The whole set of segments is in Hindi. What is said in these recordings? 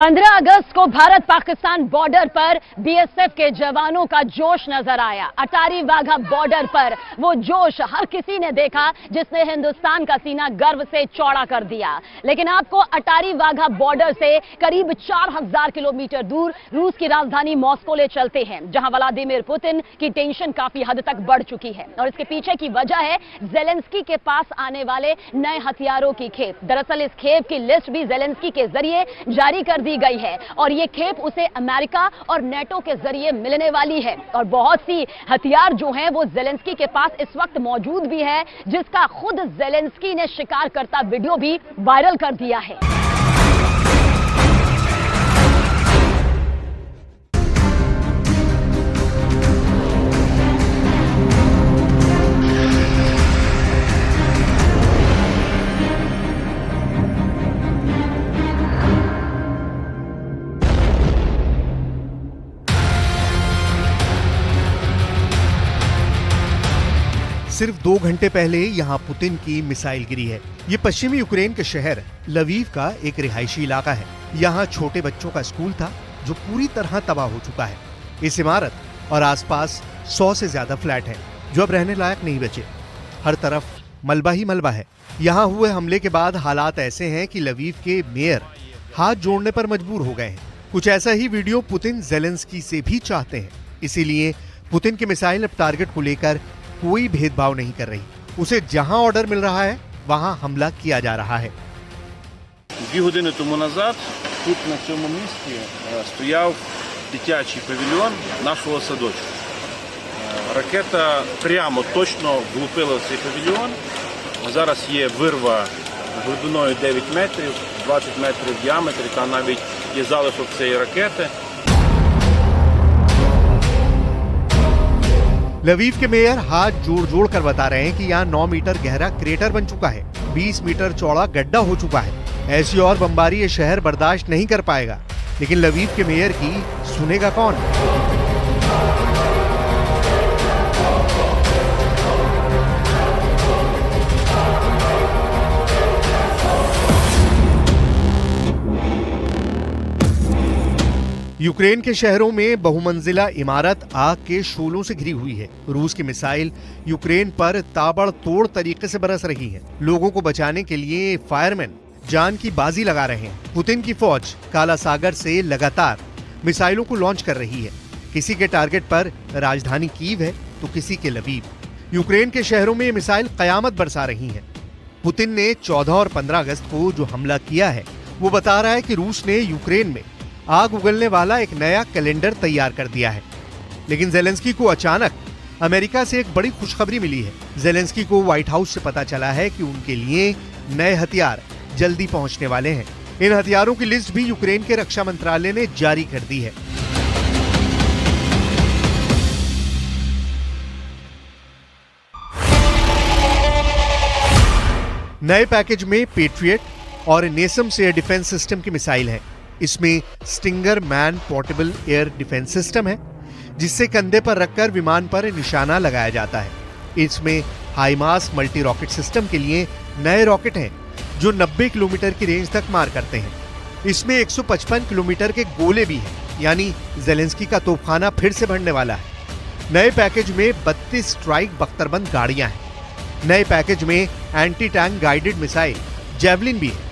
15 अगस्त को भारत पाकिस्तान बॉर्डर पर बीएसएफ के जवानों का जोश नजर आया। अटारी वाघा बॉर्डर पर वो जोश हर किसी ने देखा जिसने हिंदुस्तान का सीना गर्व से चौड़ा कर दिया। लेकिन आपको अटारी वाघा बॉर्डर से करीब 4000 किलोमीटर दूर रूस की राजधानी मॉस्को ले चलते हैं, जहां व्लादिमीर पुतिन की टेंशन काफी हद तक बढ़ चुकी है और इसके पीछे की वजह है जेलेंस्की के पास आने वाले नए हथियारों की खेप। दरअसल इस खेप की लिस्ट भी जेलेंस्की के जरिए जारी कर दी गई है और ये खेप उसे अमेरिका और नेटो के जरिए मिलने वाली है और बहुत सी हथियार जो हैं वो जेलेंस्की के पास इस वक्त मौजूद भी है, जिसका खुद जेलेंस्की ने शिकार करता वीडियो भी वायरल कर दिया है। सिर्फ 2 घंटे पहले यहां पुतिन की मिसाइल गिरी है। ये पश्चिमी यूक्रेन के शहर लवीव का एक रिहायशी इलाका है। यहाँ छोटे बच्चों का स्कूल था जो पूरी तरह तबाह हो चुका है। इस इमारत और आसपास 100 से ज्यादा फ्लैट हैं जो अब रहने लायक नहीं बचे। हर तरफ मलबा ही मलबा है। यहाँ हुए हमले के बाद हालात ऐसे हैं कि लवीव के मेयर हाथ जोड़ने पर मजबूर हो गए हैं। कुछ ऐसा ही वीडियो पुतिन जेलेंस्की से भी चाहते हैं। इसीलिए पुतिन की मिसाइल अब टारगेट को लेकर कोई भेदभाव नहीं कर रही। उसे जहां ऑर्डर मिल रहा है वहां हमला किया जा रहा है। 2 години тому назад тут на цьому місці стояв дитячий павільйон нашого садочку. Ракета прямо точно влупила в цей павільйон. Зараз є вирва глибиною 9 метрів, 20 метрів в діаметрі, та навіть є залишок цієї ракети. लवीव के मेयर हाथ जोड़ जोड़ कर बता रहे हैं कि यहाँ 9 मीटर गहरा क्रेटर बन चुका है, 20 मीटर चौड़ा गड्ढा हो चुका है। ऐसी और बमबारी ये शहर बर्दाश्त नहीं कर पाएगा। लेकिन लवीव के मेयर की सुनेगा कौन? यूक्रेन के शहरों में बहुमंजिला इमारत आग के शोलों से घिरी हुई है। रूस की मिसाइल यूक्रेन पर ताबड़तोड़ तरीके से बरस रही है। लोगों को बचाने के लिए फायरमैन जान की बाजी लगा रहे हैं। पुतिन की फौज काला सागर से लगातार मिसाइलों को लॉन्च कर रही है। किसी के टारगेट पर राजधानी कीव है तो किसी के लवीव। यूक्रेन के शहरों में मिसाइल कयामत बरसा रही है। पुतिन ने 14 और 15 अगस्त को जो हमला किया है वो बता रहा है कि रूस ने यूक्रेन में आग उगलने वाला एक नया कैलेंडर तैयार कर दिया है। लेकिन जेलेंस्की को अचानक अमेरिका से एक बड़ी खुशखबरी मिली है। जेलेंस्की को व्हाइट हाउस से पता चला है कि उनके लिए नए हथियार जल्दी पहुंचने वाले हैं। इन हथियारों की लिस्ट भी यूक्रेन के रक्षा मंत्रालय ने जारी कर दी है। नए पैकेज में पेट्रियट और नेसम्स एयर डिफेंस सिस्टम की मिसाइल है। इसमें stinger man portable air defence system है, जिससे कंधे पर रखकर विमान पर निशाना लगाया जाता है। इसमें हाईमास मल्टी रॉकेट सिस्टम के लिए नए रॉकेट हैं जो 90 किलोमीटर की रेंज तक मार करते हैं। इसमें 155 किलोमीटर के गोले भी हैं, यानी जेलेंस्की का तोपखाना फिर से बढ़ने वाला है। नए पैकेज में 32 स्ट्राइक बख्तरबंद गाड़ियां हैं। नए पैकेज में anti tank guided missile javelin भी है,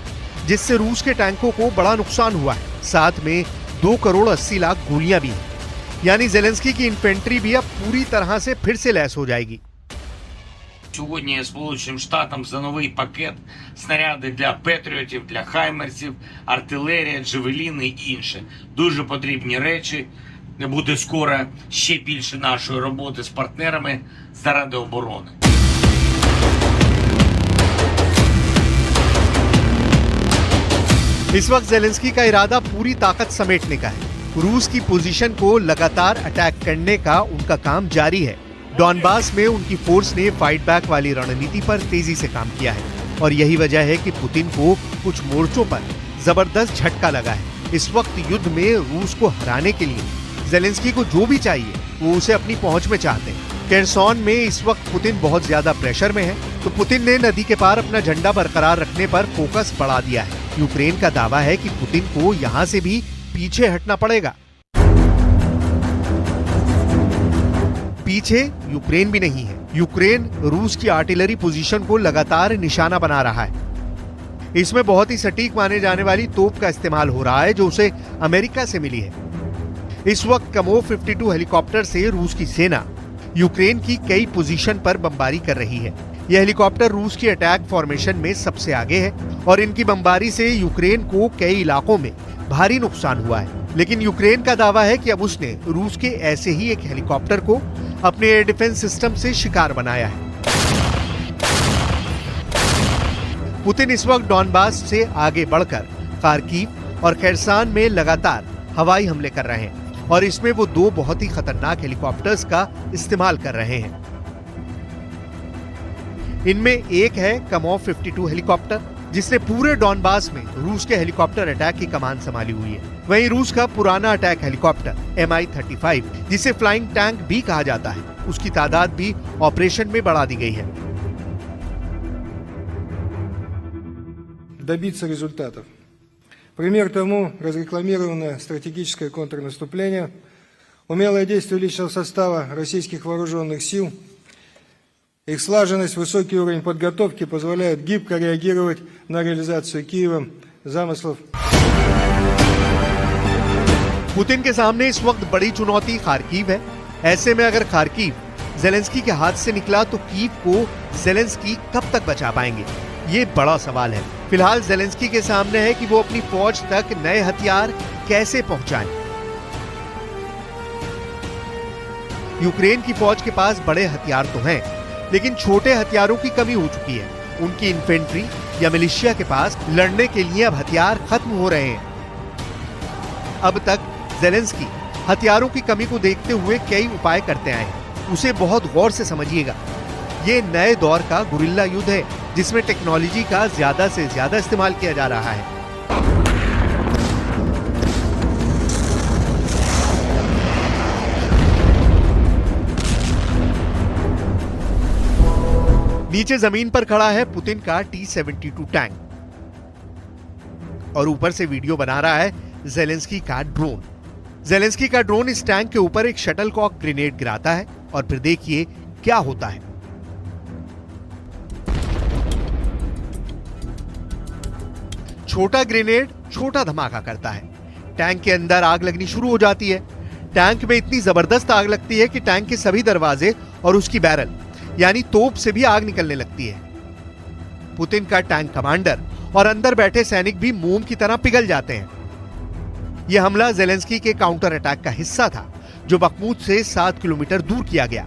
जिससे रूस के टैंकों को बड़ा नुकसान हुआ है। साथ में 2 करोड़ 80 लाख गोलियां भी हैं, यानी जेलेंस्की की इन्फेंट्री भी अब पूरी तरह से फिर से लैस हो जाएगी। Сьогодні Сполученим Штатам за новий пакет снаряди для Петріотів, для Хаймерсів, артилерія, джевеліни і інше. Дуже потрібні речі. Буде скоро ще більше нашої роботи з партнерами заради оборони. इस वक्त जेलेंस्की का इरादा पूरी ताकत समेटने का है। रूस की पोजीशन को लगातार अटैक करने का उनका काम जारी है। डॉनबास में उनकी फोर्स ने फाइट बैक वाली रणनीति पर तेजी से काम किया है और यही वजह है कि पुतिन को कुछ मोर्चों पर जबरदस्त झटका लगा है। इस वक्त युद्ध में रूस को हराने के लिए जेलेंस्की को जो भी चाहिए वो उसे अपनी पहुंच में चाहते हैं। केरसोन में इस वक्त पुतिन बहुत ज्यादा प्रेशर में है, तो पुतिन ने नदी के पार अपना झंडा बरकरार रखने पर फोकस बढ़ा दिया है। यूक्रेन का दावा है कि पुतिन को यहां से भी पीछे हटना पड़ेगा। पीछे यूक्रेन भी नहीं है। यूक्रेन रूस की आर्टिलरी पोजीशन को लगातार निशाना बना रहा है। इसमें बहुत ही सटीक माने जाने वाली तोप का इस्तेमाल हो रहा है जो उसे अमेरिका से मिली है। इस वक्त कमोव 52 हेलीकॉप्टर से रूस की सेना यूक्रेन की कई पोजीशन पर बमबारी कर रही है। यह हेलीकॉप्टर रूस की अटैक फॉर्मेशन में सबसे आगे है और इनकी बमबारी से यूक्रेन को कई इलाकों में भारी नुकसान हुआ है। लेकिन यूक्रेन का दावा है कि अब उसने रूस के ऐसे ही एक हेलीकॉप्टर को अपने एयर डिफेंस सिस्टम से शिकार बनाया है। पुतिन इस वक्त डॉनबास से आगे बढ़कर खार्किव और खैरसान में लगातार हवाई हमले कर रहे हैं और इसमें वो 2 बहुत ही खतरनाक हेलीकॉप्टर्स का इस्तेमाल कर रहे हैं। इनमें एक है कमोव 52 हेलीकॉप्टर जिसने पूरे डॉनबास में रूस के हेलीकॉप्टर अटैक की कमान संभाली हुई है। वहीं रूस का पुराना अटैक हेलीकॉप्टर Mi-35 जिसे फ्लाइंग टैंक भी कहा जाता है, उसकी तादाद भी ऑपरेशन में बढ़ा दी गई है। Добиться результатов. Пример тому разрекламированное стратегическое контрнаступление, умелое действие личного состава российских вооруженных сил, их слаженность, высокий уровень подготовки позволяют гибко реагировать на реализацию Киевом замыслов. पुतिन के सामने इस वक्त बड़ी चुनौती खार्किव है। ऐसे में अगर खार्किव ज़ेलेंस्की के हाथ से निकला तो कीव को ज़ेलेंस्की कब तक बचा पाएंगे, ये बड़ा सवाल है। फिलहाल ज़ेलेंस्की के सामने है कि वो अपनी फौज तक नए हथियार कैसे पहुंचाएं। यूक्रेन की फौज के पास बड़े हथियार तो हैं, लेकिन छोटे हथियारों की कमी हो चुकी है। उनकी इन्फेंट्री या मिलिशिया के पास लड़ने के लिए अब हथियार खत्म हो रहे हैं। अब तक ज़ेलेंस्की हथियारों की कमी को देखते हुए कई उपाय करते आए हैं। उसे बहुत गौर से समझिएगा। ये नए दौर का गुरिल्ला युद्ध है जिसमें टेक्नोलॉजी का ज्यादा से ज्यादा इस्तेमाल किया जा रहा है। नीचे जमीन पर खड़ा है पुतिन का T-72 टैंक और ऊपर से वीडियो बना रहा है ज़ेलेंस्की का ड्रोन। ज़ेलेंस्की का ड्रोन इस टैंक के ऊपर एक शटलकॉक ग्रेनेड गिराता है और फिर देखिए क्या होता है। छोटा ग्रेनेड छोटा धमाका करता है। टैंक के अंदर आग लगनी शुरू हो जाती है। टैंक में इतनी जबरदस्त आग लगती है कि टैंक के सभी दरवाजे और उसकी बैरल यानी तोप से भी आग निकलने लगती है। पुतिन का टैंक कमांडर और अंदर बैठे सैनिक भी मोम की तरह पिघल जाते हैं। यह हमला ज़ेलेंस्की के काउंटर अटैक का हिस्सा था जो बखमूत से 7 किलोमीटर दूर किया गया।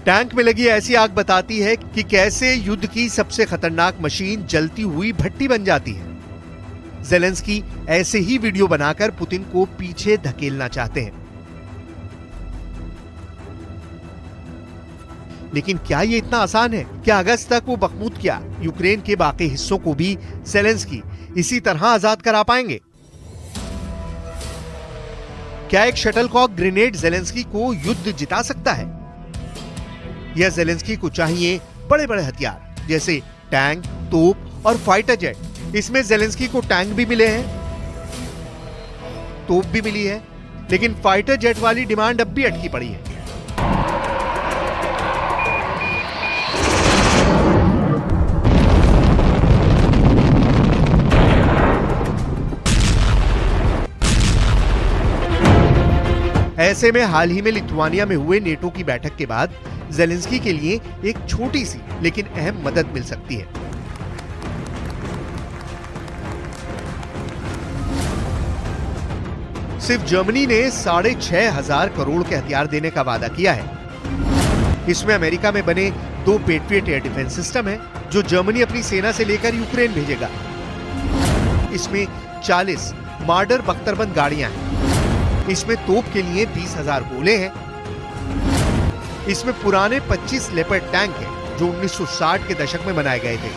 टैंक में लगी ऐसी आग बताती है कि कैसे युद्ध की सबसे खतरनाक मशीन जलती हुई भट्टी बन जाती है। ज़ेलेंस्की ऐसे ही वीडियो बनाकर पुतिन को पीछे धकेलना चाहते हैं। लेकिन क्या ये इतना आसान है? क्या अगस्त तक वो बखमूत क्या यूक्रेन के बाकी हिस्सों को भी ज़ेलेंस्की इसी तरह आजाद करा पाएंगे? क्या एक शटलकॉक ग्रेनेड ज़ेलेंस्की को युद्ध जिता सकता है? या ज़ेलेंस्की को चाहिए बड़े बड़े हथियार जैसे टैंक, तोप और फाइटर जेट। इसमें ज़ेलेंस्की को टैंक भी मिले हैं, तोप भी मिली है, लेकिन फाइटर जेट वाली डिमांड अब भी अटकी पड़ी है। ऐसे में हाल ही में लिथुआनिया में हुए नेटो की बैठक के बाद ज़ेलेंस्की के लिए एक छोटी सी लेकिन अहम मदद मिल सकती है। सिर्फ जर्मनी ने 6,500 करोड़ के हथियार देने का वादा किया है। इसमें अमेरिका में बने 2 पेट्रियट एयर डिफेंस सिस्टम है जो जर्मनी अपनी सेना से लेकर यूक्रेन भेजेगा। इसमें 40 मार्डर बख्तरबंद गाड़ियां हैं। इसमें तोप के लिए 20,000 गोले हैं। इसमें पुराने 25 लेपर्ड टैंक हैं जो 1960 के दशक में बनाए गए थे।